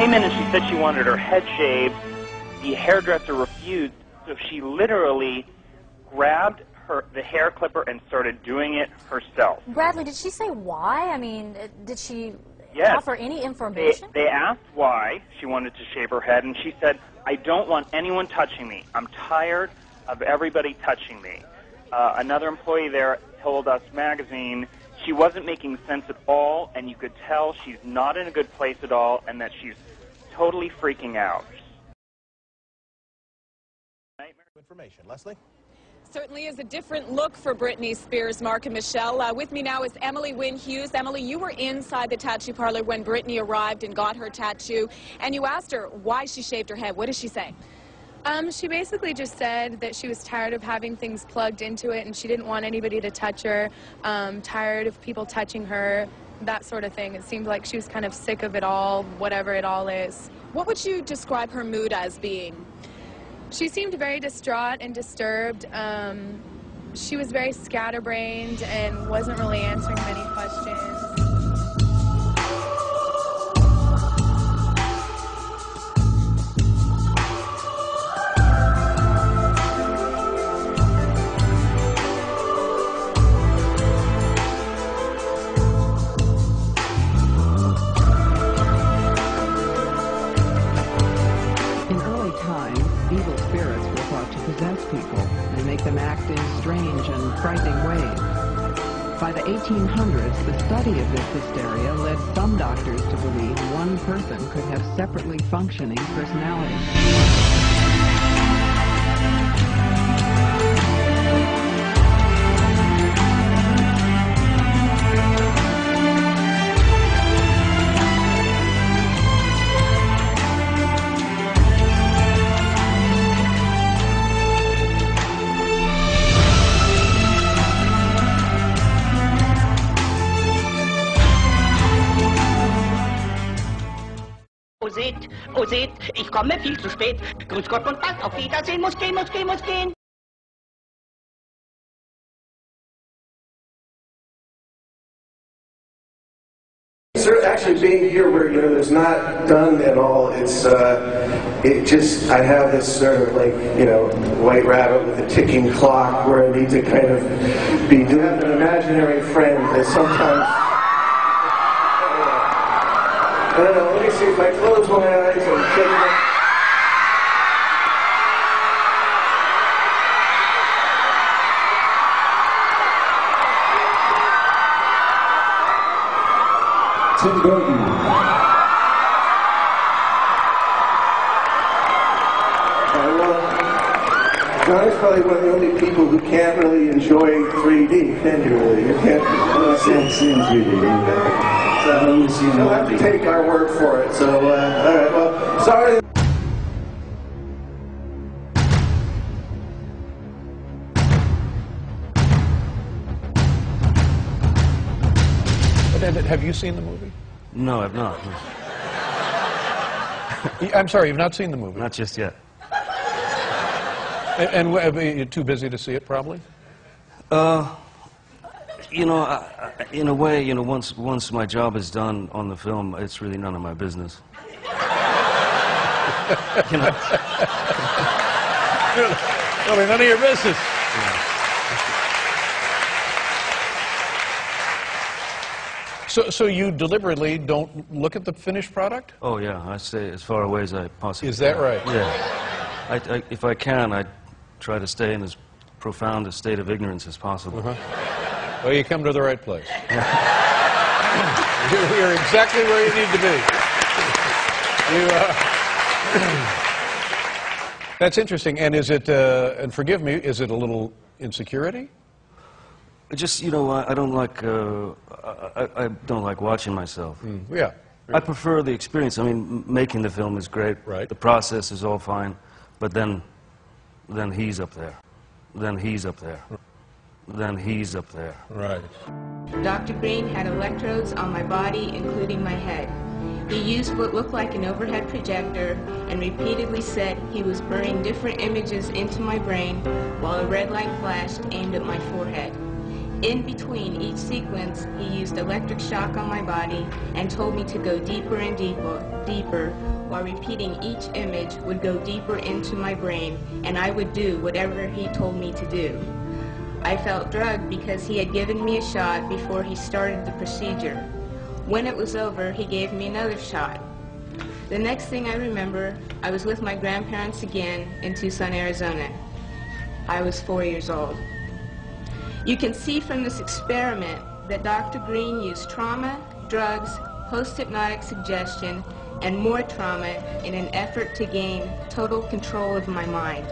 came in and she said she wanted her head shaved. The hairdresser refused, so she literally grabbed the hair clipper and started doing it herself. Bradley, did she say why? I mean, did she Yes. offer any information? They asked why she wanted to shave her head, and she said, I don't want anyone touching me. I'm tired of everybody touching me. Another employee there told Us Magazine she wasn't making sense at all, and you could tell she's not in a good place at all, and that she's totally freaking out. Information. Leslie? Certainly is a different look for Britney Spears, Mark and Michelle. With me now is Emily Wynn Hughes. Emily, you were inside the tattoo parlor when Britney arrived and got her tattoo, and you asked her why she shaved her head. What did she say? She basically just said that she was tired of having things plugged into it and she didn't want anybody to touch her, tired of people touching her, that sort of thing. It seemed like she was kind of sick of it all, whatever it all is. What would you describe her mood as being? She seemed very distraught and disturbed. She was very scatterbrained and wasn't really answering many questions. Evil spirits were thought to possess people and make them act in strange and frightening ways. By the 1800s, the study of this hysteria led some doctors to believe one person could have separately functioning personalities. Oh seht, ich komme viel zu spät. Grüß Gott und bald, auf Wiedersehen, muss gehen, muss gehen, muss gehen. Actually, being here where it's not done at all, it's I have this sort of white rabbit with a ticking clock where I need to kind of be doing an imaginary friend that sometimes. I don't know, let me see if I close my eyes and check it out. Tim Burton. Johnny's probably one of the only people who can't really enjoy 3D, can you really? You can't see 3D. You'll have to take our word for it. So, all right, well, sorry. Have you seen the movie? No, I've not. I'm sorry, you've not seen the movie? Not just yet. And you're too busy to see it, probably? In a way, once my job is done on the film, it's really none of my business. Really, none of your business. Yeah. So you deliberately don't look at the finished product? Oh yeah, I stay as far away as I possibly can. Is that right? Yeah. If I can, I try to stay in as profound a state of ignorance as possible. Well, you come to the right place. You're exactly where you need to be. That's interesting. And is it, and forgive me, is it a little insecurity? Just, I don't like, I don't like watching myself. Yeah. I prefer the experience. I mean, making the film is great. Right. The process is all fine. But then he's up there. Then he's up there. Then he's up there. Right. Dr. Green had electrodes on my body, including my head. He used what looked like an overhead projector and repeatedly said he was burning different images into my brain while a red light flashed aimed at my forehead. In between each sequence, he used electric shock on my body and told me to go deeper and deeper, while repeating each image would go deeper into my brain, and I would do whatever he told me to do. I felt drugged because he had given me a shot before he started the procedure. When it was over, he gave me another shot. The next thing I remember, I was with my grandparents again in Tucson, Arizona. I was 4 years old. You can see from this experiment that Dr. Green used trauma, drugs, post-hypnotic suggestion, and more trauma in an effort to gain total control of my mind.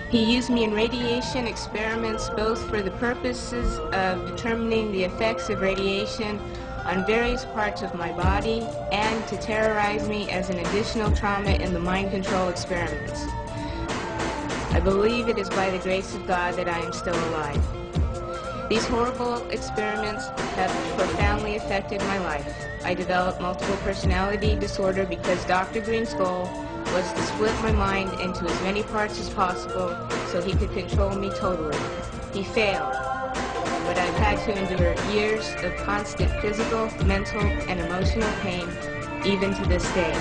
He used me in radiation experiments both for the purposes of determining the effects of radiation on various parts of my body and to terrorize me as an additional trauma in the mind control experiments. I believe it is by the grace of God that I am still alive. These horrible experiments have profoundly affected my life. I developed multiple personality disorder because Dr. Green's goal was to split my mind into as many parts as possible so he could control me totally. He failed, but I've had to endure years of constant physical, mental, and emotional pain, even to this day.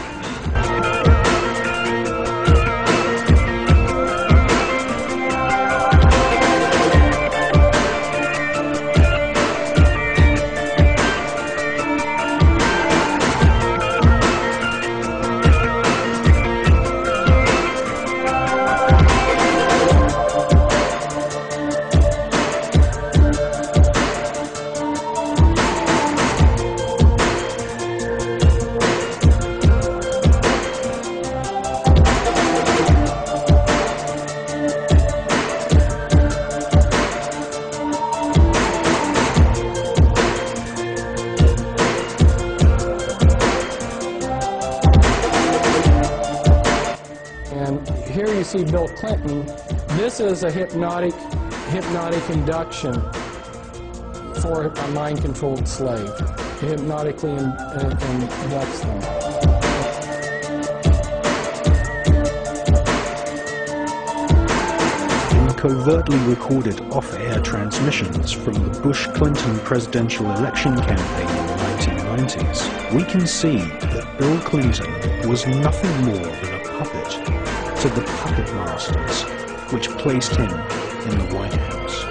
Here you see Bill Clinton. This is a hypnotic induction for a mind-controlled slave. He hypnotically inducts them. In covertly recorded off-air transmissions from the Bush-Clinton presidential election campaign in the 1990s, we can see that Bill Clinton was nothing more than a puppet to the puppet masters which placed him in the White House.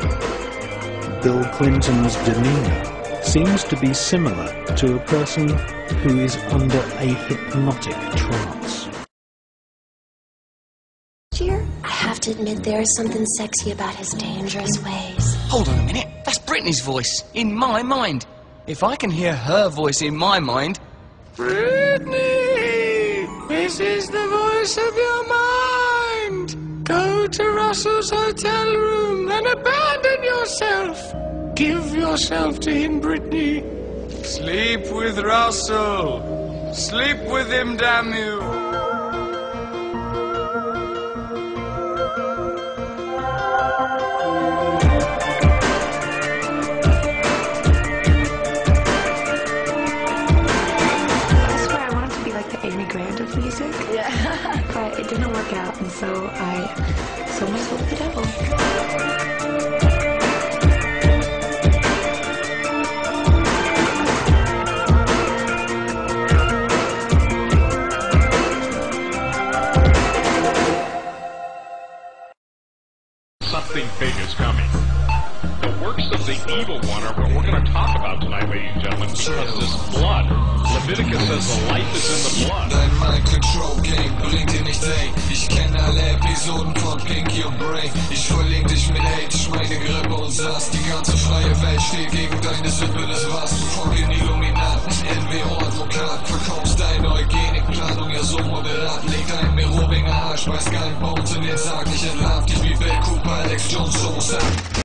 Bill Clinton's demeanor seems to be similar to a person who is under a hypnotic trance. Dear, I have to admit there is something sexy about his dangerous ways. Hold on a minute, that's Britney's voice, in my mind. If I can hear her voice in my mind... Britney! This is the voice of your mind! Go to Russell's hotel room and abandon yourself! Give yourself to him, Britney! Sleep with Russell! Sleep with him, damn you! Music, yeah. But it didn't work out, and so I sold my soul to the devil. Something big is coming. The works of the evil one are what we're going to talk about tonight, ladies and gentlemen, because this blood, Leviticus says the life is in the blood. Dein Mind-Control-Game bringt dir nicht ey. Ich kenne alle Episoden von Pinky und Brain. Ich verlink dich mit Hate, Schweinegrippe und Sass. Die ganze freie Welt steht gegen deine Sippe, das war's. Du fucking Illuminaten, NWO-Advokat. Verkaufst deine Eugenik, Planung ja so moderat. Leg deinen Merowinger Arsch bei Sky Bones in den Sarg.